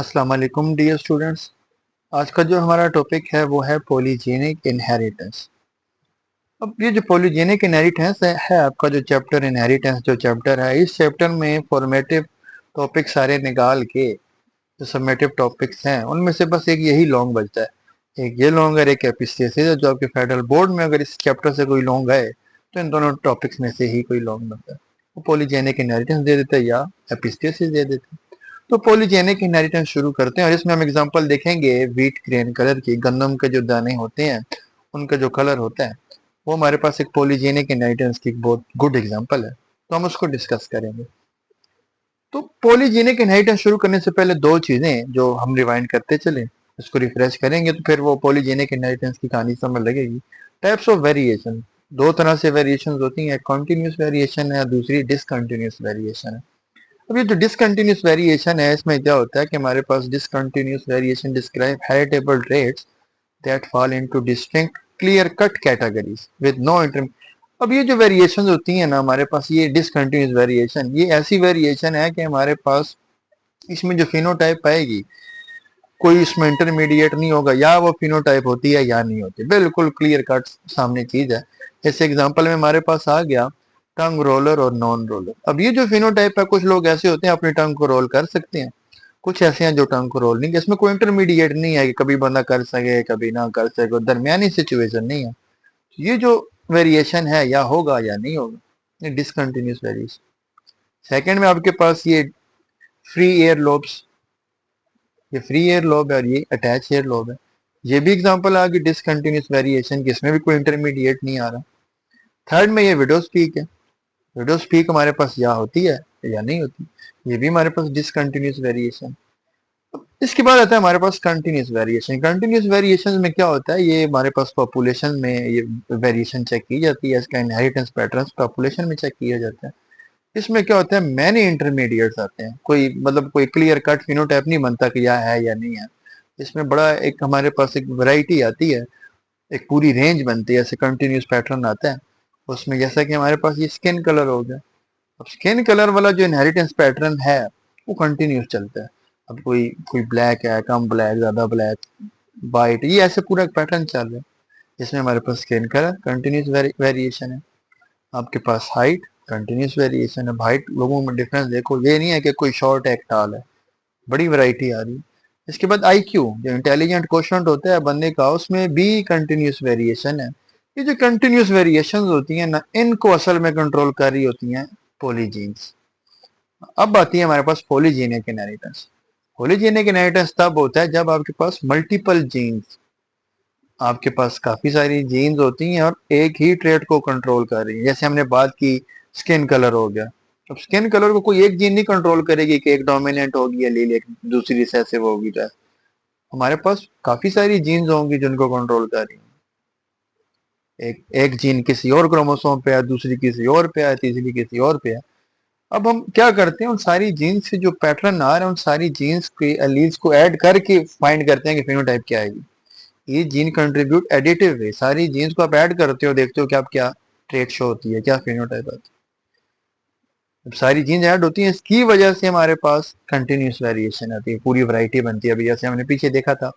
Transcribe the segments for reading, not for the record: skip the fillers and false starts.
अस्सलाम वालेकुम dear students. आज का जो हमारा टॉपिक है वो है पॉलीजेनिक इनहेरिटेंस। अब ये जो पॉलीजेनिक इनहेरिटेंस है आपका जो चैप्टर इनहेरिटेंस जो चैप्टर है, इस चैप्टर में फॉर्मेटिव टॉपिक सारे निकाल के जो समेटिव टॉपिक्स हैं उनमें से बस एक यही लॉन्ग बचता है। एक ये लॉन्ग और एक एपिस्थेसिस है, जो आपके फेडरल बोर्ड में अगर इस चैप्टर से कोई लॉन्ग आए तो इन दोनों टॉपिक्स में से ही कोई लॉन्ग बनता है। वो पॉलीजेनिक इनहेरिटेंस दे देते हैं या एपिस्थेसिस दे देते हैं। तो पॉलीजेनिक इनहेरिटेंस शुरू करते हैं और इसमें हम एग्जांपल देखेंगे व्हीट ग्रेन कलर की। गंदम के जो दाने होते हैं उनका जो कलर होता है वो हमारे पास एक पॉलीजेनिक इनहेरिटेंस की एक बहुत गुड एग्जांपल है, तो हम उसको डिस्कस करेंगे। तो पॉलीजेनिक इनहेरिटेंस शुरू करने से पहले दो चीजें जो हम रिवाइंड करते चले, इसको रिफ्रेश करेंगे तो फिर वो पॉलीजेनिक इनहेरिटेंस की कहानी समझ लगेगी। टाइप्स ऑफ वेरिएशन, दो तरह से वेरिएशन होती हैं, कॉन्टिन्यूस वेरिएशन है, दूसरी डिसकंटिन्यूस वेरिएशन है। अब ये जो डिसकंटिन्यूस वेरिएशन है इसमें क्या होता है कि हमारे पास discontinuous variation describe heritable traits that fall into distinct clear cut categories with no inter. अब ये जो वेरिएशन होती है ना हमारे पास, ये डिसकंटिन्यूस वेरिएशन ये ऐसी वेरिएशन है कि हमारे पास इसमें जो फिनोटाइप आएगी कोई इसमें इंटरमीडिएट नहीं होगा, या वो फिनोटाइप होती है या नहीं होती, बिल्कुल क्लियर कट सामने चीज है। जैसे एग्जांपल में हमारे पास आ गया टंग रोलर और नॉन रोलर। अब ये जो फिनोटाइप है, कुछ लोग ऐसे होते हैं अपनी टंग को रोल कर सकते हैं, कुछ ऐसे हैं जो टंग को रोल नहीं, इसमें कोई इंटरमीडिएट नहीं है कि कभी बंदा कर सके कभी ना कर सके, दरमियानी सिचुएशन नहीं है। ये जो वेरिएशन है या होगा या नहीं होगा, ये डिसकंटिन्यूस वेरिएशन। सेकंड में आपके पास ये फ्री एयर लोब्स, ये फ्री एयर लोब है और ये अटैच एयर लोब है। ये भी एग्जांपल आ गई डिसकंटिन्यूस वेरिएशन की, इसमें भी कोई इंटरमीडिएट नहीं आ रहा। थर्ड में ये विडो स्पीक है। विडो स्पीक हमारे पास या होती है या नहीं होती, ये भी हमारे पास डिसकंटिन्यूस वेरिएशन। इसके बाद आता है हमारे पास कंटिन्यूस वेरिएशन। कंटिन्यूस वेरिएशन में क्या होता है, ये हमारे पास पॉपुलेशन में ये वेरिएशन चेक की जाती है, इसका इनहेरिटेंस पैटर्न पॉपुलेशन में चेक किया जाता है। इसमें क्या होता है, मैनी इंटरमीडिएट्स आते हैं, कोई मतलब कोई क्लियर कट फिनोटाइप नहीं बनता कि यह है या नहीं है। इसमें बड़ा एक हमारे पास एक वैरायटी आती है, एक पूरी रेंज बनती है, ऐसे कंटिन्यूस पैटर्न आता है उसमें। जैसा कि हमारे पास ये स्किन कलर हो गया, अब स्किन कलर वाला जो इनहेरिटेंस पैटर्न है वो कंटिन्यूस चलता है। अब कोई कोई ब्लैक है, कम ब्लैक, ज्यादा ब्लैक, वाइट, ये ऐसे पूरा पैटर्न चल रहा है। इसमें हमारे पास स्किन कलर कंटिन्यूस वेरिएशन है। आपके पास हाइट कंटिन्यूस वेरिएशन है। हाइट लोगों में डिफरेंस देखो, ये नहीं है कि कोई शॉर्ट है एक टाल है, बड़ी वैरायटी आ रही है। इसके बाद आईक्यू, जो इंटेलिजेंट क्वेश्चन होता है बंदे का, उसमें भी कंटिन्यूस वेरिएशन है। ये जो कंटिन्यूस वेरिएशन होती है ना, इनको असल में कंट्रोल कर रही होती हैं पॉलीजीन्स। अब आती है हमारे पास पॉलीजेनिक इनहेरिटेंस। पॉलीजेनिक इनहेरिटेंस तब होता है जब आपके पास मल्टीपल जीन्स, आपके पास काफी सारी जीन्स होती हैं और एक ही ट्रेट को कंट्रोल कर रही है। जैसे हमने बात की स्किन कलर हो गया, अब स्किन कलर को कोई एक जीन नहीं कंट्रोल करेगी कि एक डोमिनेंट होगी एलील, एक दूसरी रिसेसिव होगी। तो हमारे पास काफी सारी जीन्स होंगी जिनको कंट्रोल कर रही है। एक एक जीन किसी और क्रोमोसोम पे है, दूसरी किसी और पे है, तीसरी किसी और पे है। अब हम क्या करते हैं, उन सारी जीन्स से जो पैटर्न आ रहे हैं उन सारी जीन्स के एलील्स को ऐड करके फाइंड करते हैं कि फिनोटाइप क्या आएगी। ये जीन कंट्रीब्यूट एडिटिव वे, सारी जीन्स को आप ऐड करते हो, देखते हो कि आप क्या ट्रेट शो होती है, क्या फिनोटाइप आती है। सारी जीन्स ऐड होती हैं, इसकी वजह से हमारे पास कंटिन्यूस वेरिएशन आती है, पूरी वैरायटी बनती है। अभी जैसे हमने पीछे देखा था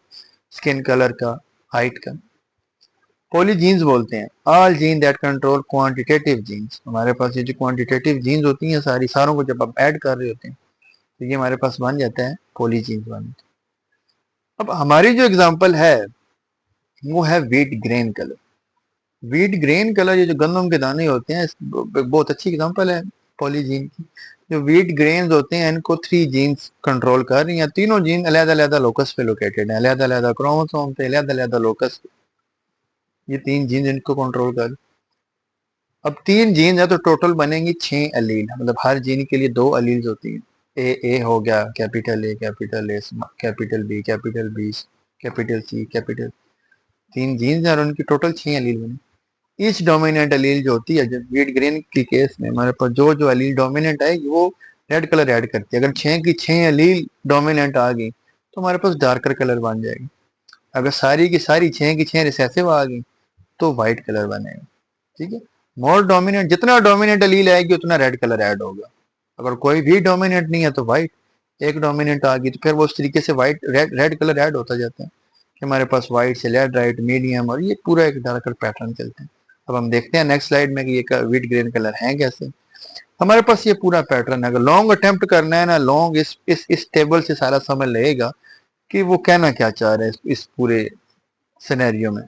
स्किन कलर का, हाइट का। पॉलीजीन्स बोलते हैं all gene that control quantitative genes. हमारे पास ये जो क्वांटिटेटिव जीन्स होती हैं सारी, सारों को जब आप ऐड कर रहे होते हैं तो ये हमारे पास बन जाता है पॉलीजीन्स बन। अब हमारी जो एग्जांपल है वो है wheat green colour. Wheat green colour, ये जो गंदम के दाने होते हैं, बहुत अच्छी एग्जांपल है पॉलीजीन की। जो व्हीट ग्रेन्स होते हैं इनको थ्री जीन्स कंट्रोल कर रही हैं, तीनों जीन अलग अलग लोकस पे लोकेटेड है, अलग अलग क्रोमोसोम पे, अलग अलग लोकस पे। ये तीन जीन इनको कंट्रोल कर, अब तीन जीन है तो टोटल बनेंगी 6 एलील, मतलब हर जीन के लिए 2 एलील्स होती हैं। ए हो गया capital A, capital A, capital B, capital B, capital C, capital, तीन जीन्स हैं और उनकी टोटल 6 एलील बने। ईच डोमिनेंट एलील जो होती है, जब व्हीट ग्रेन की केस में हमारे पास जो जो एलील डोमिनेंट आएगी वो रेड कलर ऐड करती है। अगर 6 की 6 एलील डोमिनेंट आ गई तो हमारे पास डार्कर कलर बन जाएगी। अगर सारी की सारी 6 की 6 रिसेसिव आ गई तो व्हाइट कलर बनेगा। ठीक है, मोर डोमिनेंट, जितना डोमिनेंट एलील आएगी उतना रेड कलर ऐड होगा। अगर कोई भी डोमिनेंट नहीं है तो व्हाइट, एक डोमिनेंट आ गई तो फिर वो उस तरीके से वाइट रेड कलर ऐड होता जाता है कि हमारे पास वाइट से लेड राइट मीडियम और ये पूरा एक डार्कर पैटर्न चलते हैं। अब हम देखते हैं नेक्स्ट स्लाइड में कि ये विट ग्रीन कलर है कैसे। हमारे पास ये पूरा पैटर्न है। अगर लॉन्ग अटेम्प्ट करना है ना, लॉन्ग इस टेबल से सारा समझ लगेगा कि वो कहना क्या चाह रहे हैं इस पूरे सिनेरियो में।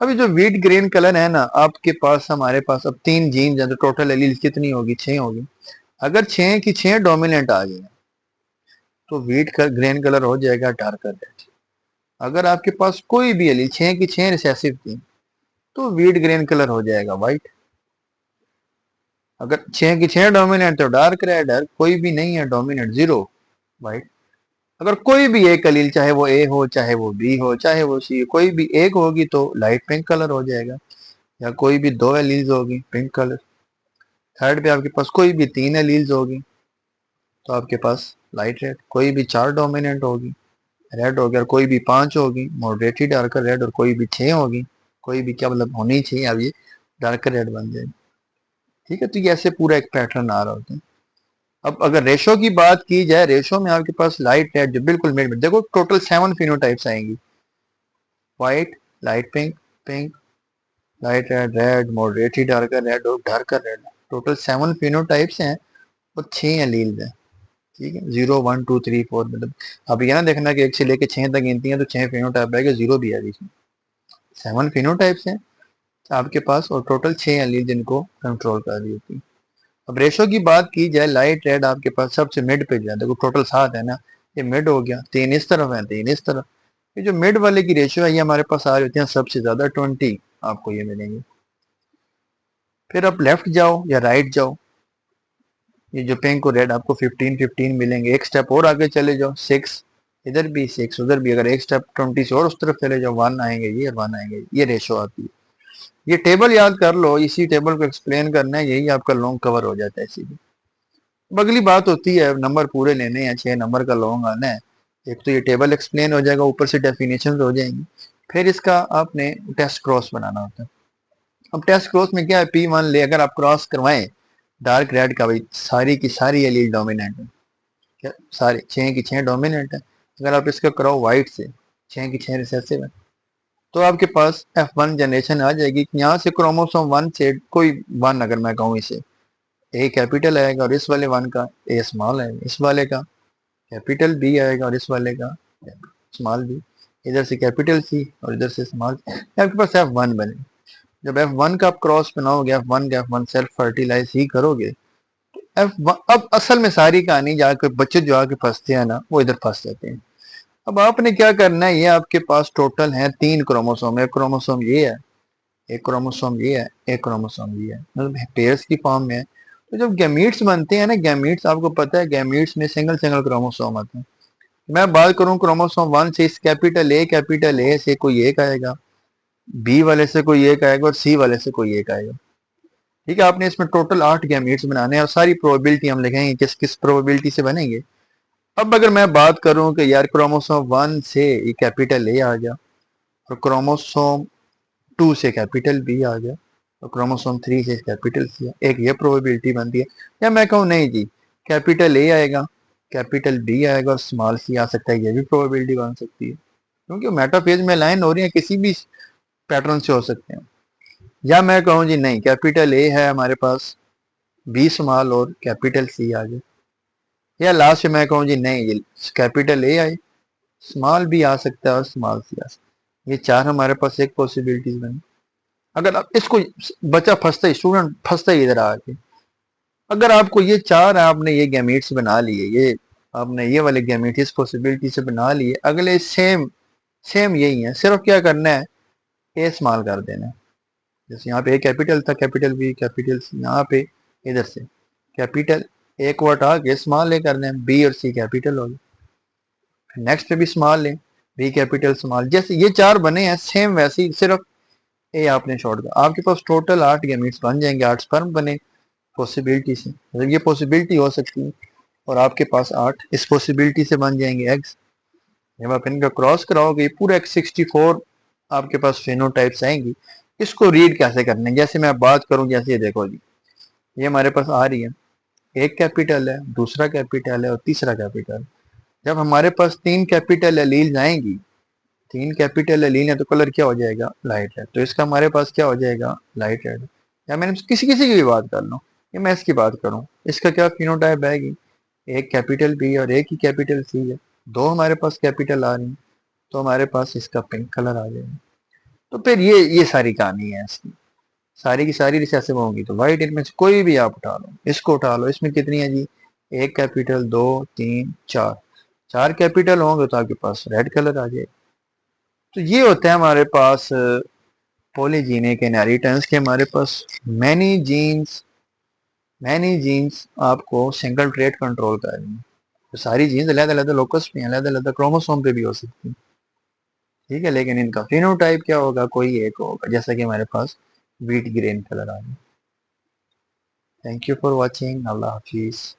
अभी जो वीट ग्रीन कलर है ना, आपके पास हमारे पास अब 3 जीन्स हैं तो टोटल एलील कितनी होगी, 6 होगी। अगर 6 की 6 डोमिनेंट आ गई तो वीट का ग्रीन कलर हो जाएगा डार्कर रेड। अगर आपके पास कोई भी एलील 6 की 6 रिसेसिव थी तो वीट ग्रीन कलर हो जाएगा व्हाइट। अगर 6 की 6 डोमिनेंट तो डार्क रेड है, कोई भी नहीं है डोमिनेंट, जीरो, व्हाइट। अगर कोई भी एक एलील, चाहे वो ए हो चाहे वो बी हो चाहे वो सी, कोई भी एक होगी तो लाइट पिंक कलर हो जाएगा। या कोई भी 2 एलील्स होगी पिंक कलर। थर्ड पे आपके पास कोई भी 3 एलील्स होगी तो आपके पास लाइट रेड। कोई भी 4 डोमिनेंट होगी रेड हो गया, और कोई भी 5 होगी मॉडरेटली डार्कर रेड, और कोई भी 6 होगी, कोई भी क्या मतलब होनी चाहिए, अब ये डार्कर रेड बन जाएगी। ठीक है, तो ये ऐसे पूरा एक पैटर्न आ रहा होता है। अब अगर रेशो की बात की जाए, रेशो में आपके पास लाइट रेड जो बिल्कुल मिड में, देखो टोटल 7 फिनोटाइप्स आएंगी, white, light pink, pink, light red, red, moderately darker red और डार्कर रेड। टोटल 7 फिनोटाइप्स हैं और 6 एलील्स हैं। ठीक है, 0 1 2 3 4, मतलब अब ये ना देखना कि 1 से लेके 6 तक गिनती है तो 6 फिनोटाइप आएगा, 0 भी है बीच में। 7 फिनोटाइप्स हैं आपके पास और टोटल 6 एलील जिनको कंट्रोल कर रही होती है। अब रेशो की बात की जाए, लाइट रेड आपके पास सबसे मिड पे जो है, देखो टोटल 7 है ना, ये मिड हो गया, 3 इस तरफ है 3 इस तरफ। ये जो मिड वाले की रेशियो है ये हमारे पास आ रही होती है सबसे ज्यादा 20 आपको ये मिलेंगे। फिर आप लेफ्ट जाओ या राइट जाओ, ये जो पिंक और रेड आपको 15 15 मिलेंगे। एक स्टेप और आगे चले जाओ, 6 इधर भी 6 उधर भी, अगर एक स्टेप 20 से और उस तरफ चले जाओ 1 आएंगे ये और 1 आएंगे ये रेशो आती है। ये टेबल याद कर लो, इसी टेबल को एक्सप्लेन करना है, यही आपका लॉन्ग कवर हो जाता है सीधे। अब अगली बात होती है नंबर पूरे लेने हैं, 6 नंबर का लॉन्ग आना है। एक तो ये टेबल एक्सप्लेन हो जाएगा, ऊपर से डेफिनेशन हो जाएंगी, फिर इसका आपने टेस्ट क्रॉस बनाना होता है। अब टेस्ट क्रॉस में क्या है, P1 ले अगर आप क्रॉस करवाएं डार्क रेड का, भाई सारी की सारी एलील डोमिनेंट है, क्या सारे 6 की 6 डोमिनेंट है। अगर आप इसका कराओ व्हाइट से, 6 की 6 रिसेसिव है, तो आपके पास F1 जनरेशन आ जाएगी। यहाँ से क्रोमोसोम 1 से कोई 1 अगर मैं कहूँ इसे, ए कैपिटल आएगा और इस वाले 1 का ए स्मॉल है, इस वाले का कैपिटल बी आएगा और इस वाले का स्मॉल बी, इधर से कैपिटल सी और इधर से स्मॉल, आपके पास F1 बने। जब F1 का आप क्रॉस बनाओगे, F1 का F1 सेल्फ फर्टिलाइज ही करोगे, F1 अब असल में सारी कहानी जाकर बच्चे जो आके फंसते हैं ना वो इधर फंस जाते हैं। अब आपने क्या करना है, ये आपके पास टोटल है 3 क्रोमोसोम, एक क्रोमोसोम ये है, एक क्रोमोसोम ये है, एक क्रोमोसोम ये है, मतलब पेयर्स की फॉर्म में है। तो जब गैमीट्स बनते हैं ना, गैमीट्स आपको पता है गैमीट्स में सिंगल सिंगल क्रोमोसोम आते हैं। मैं बात करूं क्रोमोसोम 1 से, इस कैपिटल ए से कोई एक आएगा, बी वाले से कोई एक आएगा और सी वाले से कोई एक आएगा। ठीक है, आपने इसमें टोटल 8 गैमीट्स बनाने हैं और सारी प्रोबेबिलिटी हम लिखेंगे किस किस प्रोबेबिलिटी से बनेंगे। अब अगर मैं बात करूं कि यार क्रोमोसोम 1 से ये कैपिटल ए आ गया और क्रोमोसोम 2 से कैपिटल बी आ गया और क्रोमोसोम 3 से कैपिटल सी, एक ये प्रोबेबिलिटी बनती है। या मैं कहूँ नहीं जी, कैपिटल ए आएगा, कैपिटल बी आएगा और स्मॉल सी आ सकता है, ये भी प्रोबेबिलिटी बन सकती है, क्योंकि मेटाफेज में लाइन हो रही है, किसी भी पैटर्न से हो सकते हैं। या मैं कहूँ जी नहीं, कैपिटल ए है हमारे पास, बी स्मॉल और कैपिटल सी आ जाए। या लास्ट में मैं कहूँ जी नहीं, ये कैपिटल ए आए, स्मॉल बी आ सकता है और स्मॉल सी आ सकता है। ये 4 हमारे पास एक पॉसिबिलिटीज बनी। अगर आप इसको, बच्चा फंसता ही, स्टूडेंट फंसता ही इधर आके, अगर आपको ये 4 आपने ये गैमेट्स बना लिए, ये आपने ये वाले गैमेट इस पॉसिबिलिटी से बना लिए, अगले सेम सेम यही है, सिर्फ क्या करना है, ए स्मॉल कर देना है। जैसे यहाँ पे ए कैपिटल था, कैपिटल बी कैपिटल सी, यहाँ पे इधर से कैपिटल ए को हटा के स्मॉल ए करना है, बी और सी कैपिटल हो गया। नेक्स्ट पे भी स्मॉल ले, बी कैपिटल स्मॉल, जैसे ये 4 बने हैं सेम वैसे ही, सिर्फ ए आपने छोड़ दिया। आपके पास टोटल 8 गैमेट्स बन जाएंगे, 8 स्पर्म बने पॉसिबिलिटी से, मतलब ये पॉसिबिलिटी हो सकती है। और आपके पास 8 इस पॉसिबिलिटी से बन जाएंगे एग्स। जब आप इनका क्रॉस कराओगे पूरा एक 64 आपके पास फेनोटाइप्स आएंगी। इसको रीड कैसे करना है, जैसे मैं बात करूं, जैसे ये देखो जी, ये हमारे पास आ रही है, एक कैपिटल है, दूसरा कैपिटल है और तीसरा कैपिटल। जब हमारे पास 3 कैपिटल एलील आएंगी, 3 कैपिटल एलील है तो कलर क्या हो जाएगा, लाइट रेड। तो इसका हमारे पास क्या हो जाएगा, लाइट रेड। या मैंने किसी किसी की भी बात कर लूँ, ये मैं इसकी बात करूँ, इसका क्या फिनोटाइप आएगी, एक कैपिटल बी और एक ही कैपिटल सी है, दो हमारे पास कैपिटल आ रही हैं, तो हमारे पास इसका पिंक कलर आ जाएगा। तो फिर ये सारी कहानी है इसकी, सारी की सारी रिसेसिव होंगी तो व्हाइट, इनमें से कोई भी आप उठा लो, इसको उठा लो, इसमें कितनी है जी, एक कैपिटल, दो, तीन, चार, चार कैपिटल होंगे तो आपके पास रेड कलर आ जाए। तो ये होता है हमारे पास पॉलीजीनिक इनहेरिटेंस के, हमारे पास मैनी जीन्स आपको सिंगल ट्रेट कंट्रोल कर रही हैं। तो सारी जीन्स अलग अलग लोकस पे, अलग अलग क्रोमोसोम पे भी हो सकती है, ठीक है, लेकिन इनका फिनोटाइप क्या होगा, कोई एक होगा, जैसा कि हमारे पास व्हीट ग्रेन कलर आ गया। Thank you for watching, Allah Hafiz.